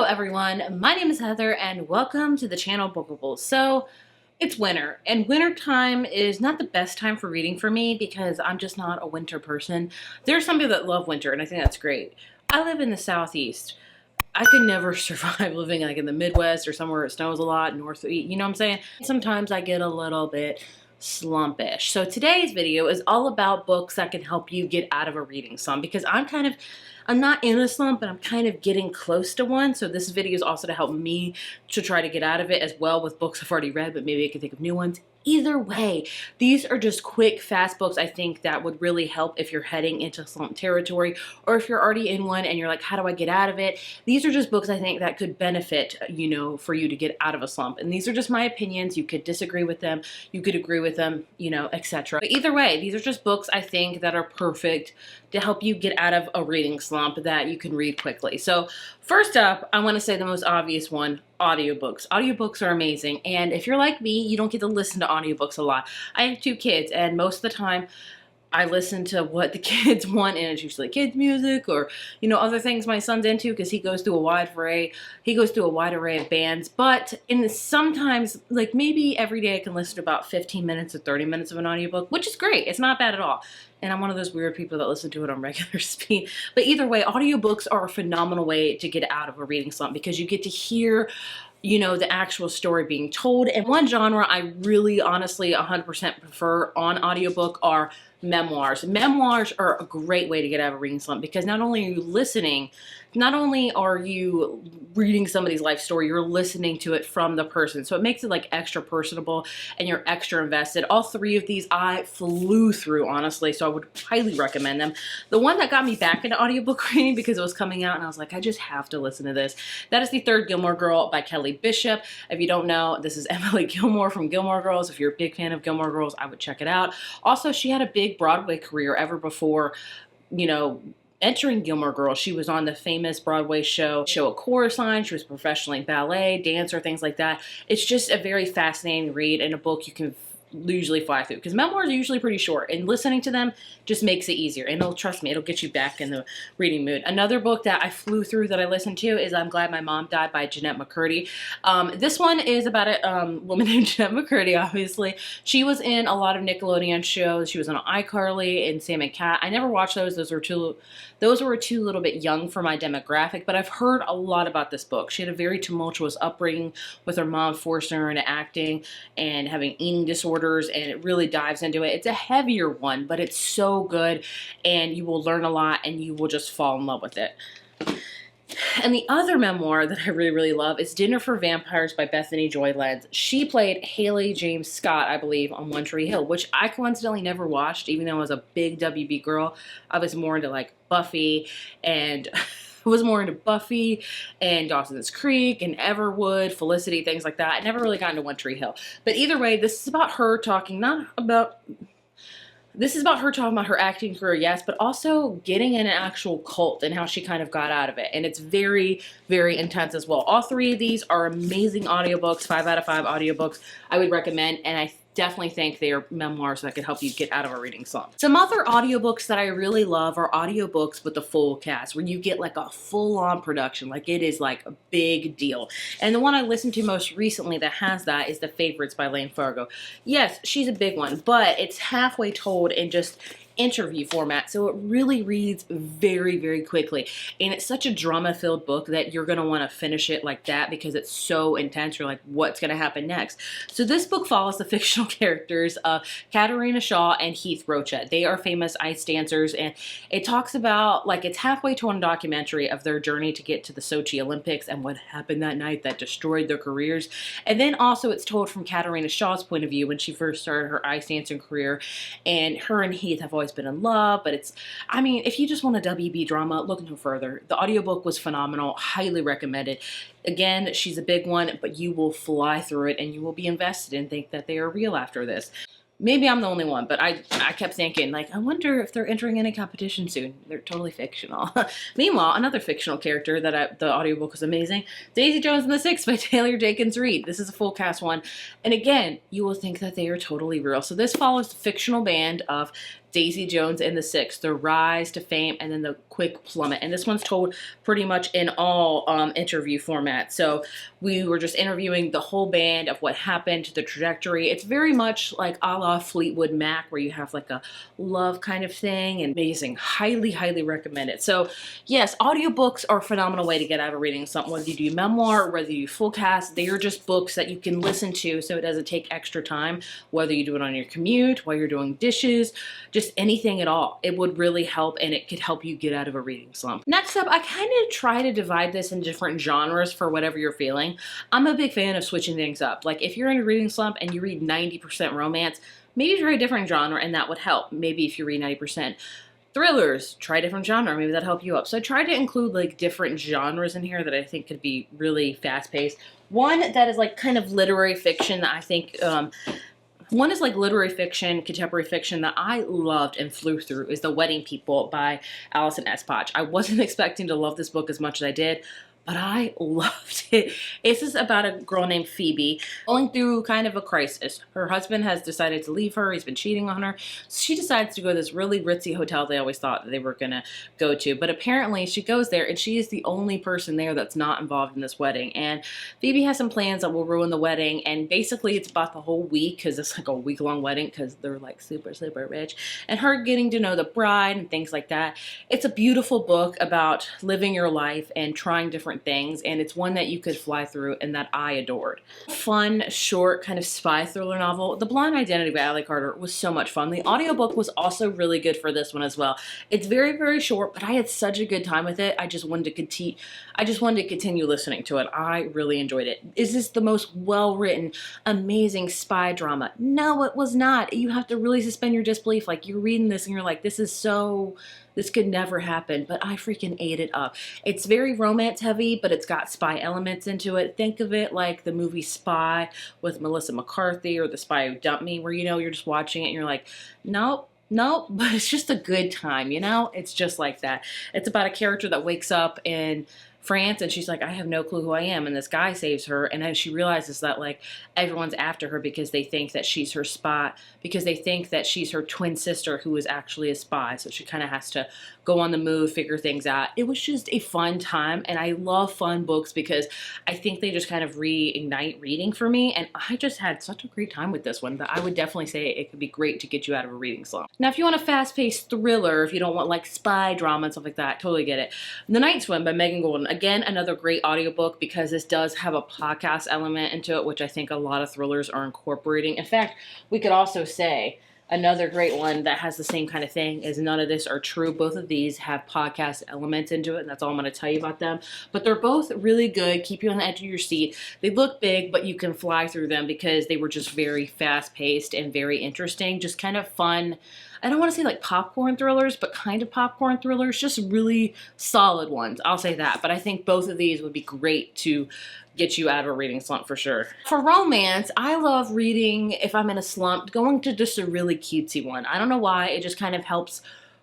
everyone, my name is Heather and welcome to the channel Bookables. So it's winter and winter time is not the best time for reading for me because I'm just not a winter person. There are some people that love winter and I think that's great. I live in the Southeast. I could never survive living like in the Midwest or somewhere it snows a lot, Northeast, you know what I'm saying? Sometimes I get a little bit slumpish. So today's video is all about books that can help you get out of a reading slump because I'm not in a slump, but I'm kind of getting close to one. So this video is also to help me to try to get out of it as well with books I've already read, but maybe I can think of new ones. Either way, these are just quick, fast books I think that would really help if you're heading into slump territory or if you're already in one and you're like, how do I get out of it? These are just books I think that could benefit, you know, for you to get out of a slump. And these are just my opinions. You could disagree with them, you could agree with them, you know, etc. But either way, these are just books I think that are perfect to help you get out of a reading slump that you can read quickly. So first up, I want to say the most obvious one, audiobooks. Audiobooks are amazing. And if you're like me, you don't get to listen to audiobooks a lot. I have 2 kids and most of the time I listen to what the kids want, and it's usually kids music or, you know, other things my son's into because he goes through a wide array of bands. But sometimes, like maybe every day I can listen to about 15 minutes or 30 minutes of an audiobook, which is great. It's not bad at all. And I'm one of those weird people that listen to it on regular speed. But either way, audiobooks are a phenomenal way to get out of a reading slump because you get to hear, you know, the actual story being told. And one genre I really honestly 100% prefer on audiobook are memoirs. Memoirs are a great way to get out of a reading slump because not only are you listening, not only are you reading somebody's life story, you're listening to it from the person. So it makes it like extra personable and you're extra invested. All 3 of these I flew through, honestly, so I would highly recommend them. The one that got me back into audiobook reading because it was coming out and I was like, I just have to listen to this. That is The Third Gilmore Girl by Kelly Bishop. If you don't know, this is Emily Gilmore from Gilmore Girls. If you're a big fan of Gilmore Girls, I would check it out. Also, she had a big Broadway career ever before, you know, entering Gilmore Girls. She was on the famous Broadway show A Chorus Line. She was professionally ballet, dancer, things like that. It's just a very fascinating read and a book you can usually fly through because memoirs are usually pretty short and listening to them just makes it easier and trust me, it'll get you back in the reading mood. Another book that I flew through that I listened to is I'm Glad My Mom Died by Jeanette McCurdy. This one is about a woman named Jeanette McCurdy, obviously. She was in a lot of Nickelodeon shows. She was on iCarly and Sam and Cat. I never watched those. Those were too little bit young for my demographic, but I've heard a lot about this book. She had a very tumultuous upbringing with her mom forcing her into acting and having eating disorders, and it really dives into it. It's a heavier one, but it's so good and you will learn a lot and you will just fall in love with it. And the other memoir that I really love is Dinner for Vampires by Bethany Joy Lenz. She played Haley James Scott, I believe, on One Tree Hill, which I coincidentally never watched, even though I was a big WB girl. I was more into like Buffy and Dawson's Creek and Everwood, Felicity, things like that. I never really got into One Tree Hill. But either way, this is about her talking about her acting career, yes, but also getting in an actual cult and how she kind of got out of it. And it's very, very intense as well. All 3 of these are amazing audiobooks, 5 out of 5 audiobooks I would recommend. And I definitely think they are memoirs that could help you get out of a reading slump. Some other audiobooks that I really love are audiobooks with the full cast, where you get like a full-on production, like it is like a big deal. And the one I listened to most recently that has that is The Favorites by Lane Fargo. Yes, she's a big one, but it's halfway told in just interview format, so it really reads very, very quickly, and it's such a drama-filled book that you're going to want to finish it like that because it's so intense. You're like, what's going to happen next? So this book follows the fictional characters of Katarina Shaw and Heath Rocha. They are famous ice dancers, and it talks about, like, it's halfway to a documentary of their journey to get to the Sochi Olympics and what happened that night that destroyed their careers. And then also it's told from Katarina Shaw's point of view when she first started her ice dancing career, and her and Heath have always been in love. But it's, I mean, if you just want a WB drama, look no further. The audiobook was phenomenal, highly recommended. Again, she's a big one, but you will fly through it and you will be invested and think that they are real after this. Maybe I'm the only one, but I kept thinking, like, I wonder if they're entering any competition soon. They're totally fictional. Meanwhile, another fictional character that the audiobook was amazing, Daisy Jones and the Six by Taylor Jenkins Reid. This is a full cast one. And again, you will think that they are totally real. So this follows the fictional band of Daisy Jones and the Six, the rise to fame and then the quick plummet. And this one's told pretty much in all interview format. So we were just interviewing the whole band of what happened to the trajectory. It's very much like a la Fleetwood Mac, where you have like a love kind of thing. And amazing. Highly, highly recommend it. So yes, audiobooks are a phenomenal way to get out of reading something. Whether you do memoir or whether you do full cast, they are just books that you can listen to so it doesn't take extra time. Whether you do it on your commute, while you're doing dishes, just anything at all. It would really help, and it could help you get out of a reading slump. Next up, I kind of try to divide this in different genres for whatever you're feeling. I'm a big fan of switching things up. Like if you're in a reading slump and you read 90% romance, maybe try a different genre and that would help. Maybe if you read 90% thrillers, try a different genre, maybe that'll help you up. So I try to include like different genres in here that I think could be really fast-paced. One that is like kind of literary fiction that I think one is like literary fiction, contemporary fiction that I loved and flew through is The Wedding People by Allison S. Potch. I wasn't expecting to love this book as much as I did, but I loved it. This is about a girl named Phoebe going through kind of a crisis. Her husband has decided to leave her. He's been cheating on her. So she decides to go to this really ritzy hotel they always thought they were going to go to. But apparently she goes there and she is the only person there that's not involved in this wedding. And Phoebe has some plans that will ruin the wedding. And basically it's about the whole week, because it's like a week-long wedding because they're like super, super rich. And her getting to know the bride and things like that. It's a beautiful book about living your life and trying different things, and it's one that you could fly through and that I adored. Fun, short, kind of spy thriller novel. The Blind Identity by Ally Carter was so much fun. The audiobook was also really good for this one as well. It's very, very short, but I had such a good time with it. I just wanted to continue listening to it. I really enjoyed it. Is this the most well-written, amazing spy drama? No, it was not. You have to really suspend your disbelief. Like, you're reading this and you're like, this could never happen, but I freaking ate it up. It's very romance heavy, but it's got spy elements into it. Think of it like the movie Spy with Melissa McCarthy, or The Spy Who Dumped Me, where, you know, you're just watching it and you're like, nope, but it's just a good time, you know? It's just like that. It's about a character that wakes up in France and she's like, I have no clue who I am, and this guy saves her, and then she realizes that like everyone's after her because they think that she's her spy, because they think that she's her twin sister who is actually a spy. So she kind of has to go on the move, figure things out. It was just a fun time, and I love fun books because I think they just kind of reignite reading for me, and I just had such a great time with this one that I would definitely say it could be great to get you out of a reading slump. Now if you want a fast-paced thriller, if you don't want like spy drama and stuff like that, totally get it. The Night Swim by Megan Golden. Again, another great audiobook because this does have a podcast element into it, which I think a lot of thrillers are incorporating. In fact, we could also say another great one that has the same kind of thing is None of This Are True. Both of these have podcast elements into it, and that's all I'm going to tell you about them. But they're both really good, keep you on the edge of your seat. They look big, but you can fly through them because they were just very fast-paced and very interesting, just kind of fun. I don't want to say like popcorn thrillers, but kind of popcorn thrillers, just really solid ones. I'll say that. But I think both of these would be great to get you out of a reading slump for sure. For romance, I love reading, if I'm in a slump, going to just a really cutesy one. I don't know why, it just kind of helps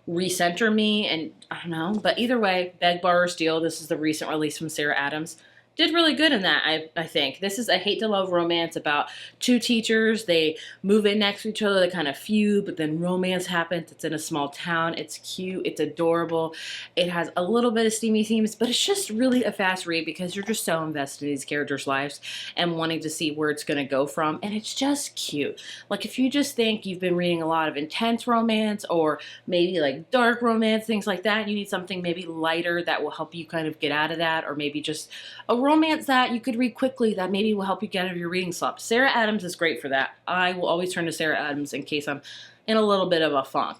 recenter me, and I don't know. But either way, Beg, Borrow, Steal, this is the recent release from Sarah Adams. Did really good in that, I think. This is a hate to love romance about two teachers. They move in next to each other, they kind of feud, but then romance happens. It's in a small town. It's cute. It's adorable. It has a little bit of steamy themes, but it's just really a fast read because you're just so invested in these characters' lives and wanting to see where it's going to go from. And it's just cute. Like if you just think you've been reading a lot of intense romance or maybe like dark romance, things like that, you need something maybe lighter that will help you kind of get out of that, or maybe just a romance that you could read quickly that maybe will help you get out of your reading slump. Sarah Adams is great for that. I will always turn to Sarah Adams in case I'm in a little bit of a funk.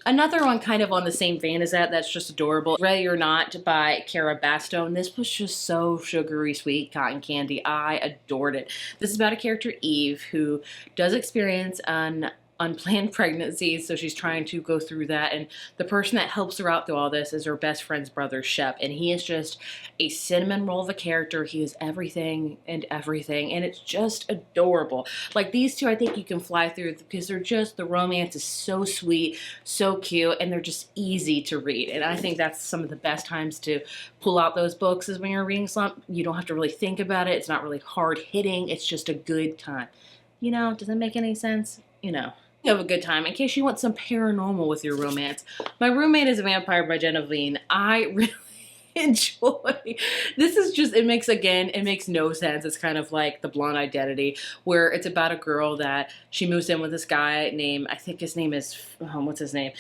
Another one kind of on the same vein as that's just adorable, Ready or Not by Cara Bastone. This was just so sugary sweet cotton candy. I adored it. This is about a character, Eve, who does experience an unplanned pregnancy, so she's trying to go through that, and the person that helps her out through all this is her best friend's brother, Shep, and he is just a cinnamon roll of a character. He is everything and everything, and it's just adorable. Like these two, I think you can fly through because they're just, the romance is so sweet, so cute, and they're just easy to read, and I think that's some of the best times to pull out those books is when you're reading slump. You don't have to really think about it. It's not really hard hitting. It's just a good time. You know, does that make any sense? You know. Have a good time in case you want some paranormal with your romance. My Roommate is a Vampire by Genevieve. I really enjoy. This is just, it makes no sense. It's kind of like The Blonde Identity, where it's about a girl that she moves in with this guy named, I think his name is, what's his name?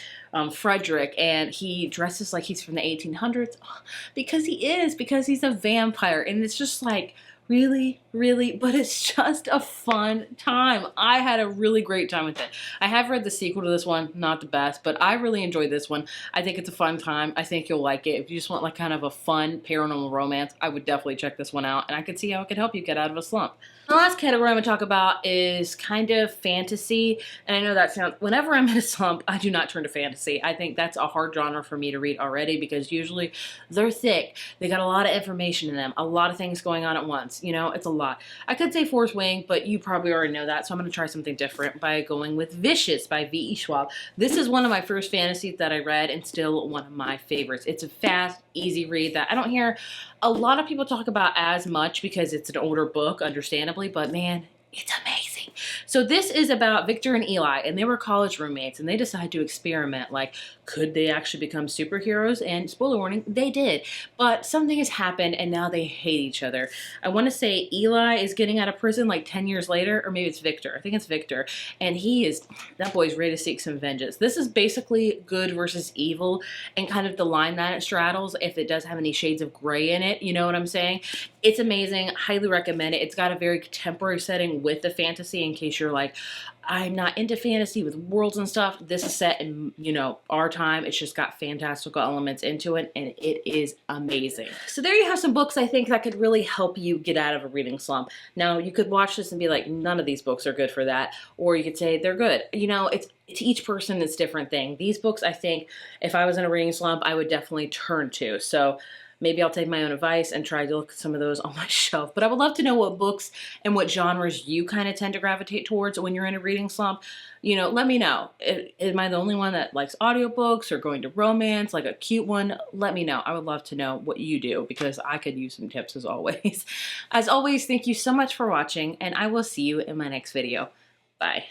Frederick, and he dresses like he's from the 1800s because he's a vampire. And it's just like, really, really, but it's just a fun time. I had a really great time with it. I have read the sequel to this one, not the best, but I really enjoyed this one. I think it's a fun time. I think you'll like it. If you just want like kind of a fun paranormal romance, I would definitely check this one out, and I could see how it could help you get out of a slump. The last category I'm going to talk about is kind of fantasy, and I know that sounds, whenever I'm in a slump, I do not turn to fantasy. I think that's a hard genre for me to read already because usually they're thick. They got a lot of information in them, a lot of things going on at once. You know, it's a lot. I could say Fourth Wing, but you probably already know that, so I'm going to try something different by going with Vicious by V.E. Schwab. This is one of my first fantasies that I read and still one of my favorites. It's a fast, easy read that I don't hear a lot of people talk about as much because it's an older book, understandably, but man, it's amazing. So this is about Victor and Eli, and they were college roommates, and they decided to experiment. Like, could they actually become superheroes? And spoiler warning, they did. But something has happened, and now they hate each other. I want to say Eli is getting out of prison like 10 years later, or maybe it's Victor. I think it's Victor. And that boy's ready to seek some vengeance. This is basically good versus evil, and kind of the line that it straddles, if it does have any shades of gray in it, you know what I'm saying? It's amazing. Highly recommend it. It's got a very contemporary setting with the fantasy in case you're like, I'm not into fantasy with worlds and stuff. This is set in, you know, our time. It's just got fantastical elements into it, and it is amazing. So there you have some books I think that could really help you get out of a reading slump. Now, you could watch this and be like, none of these books are good for that. Or you could say they're good. You know, it's to each person, it's a different thing. These books, I think, if I was in a reading slump, I would definitely turn to. So maybe I'll take my own advice and try to look at some of those on my shelf. But I would love to know what books and what genres you kind of tend to gravitate towards when you're in a reading slump. You know, let me know. Am I the only one that likes audiobooks or going to romance, like a cute one? Let me know. I would love to know what you do because I could use some tips as always. As always, thank you so much for watching, and I will see you in my next video. Bye.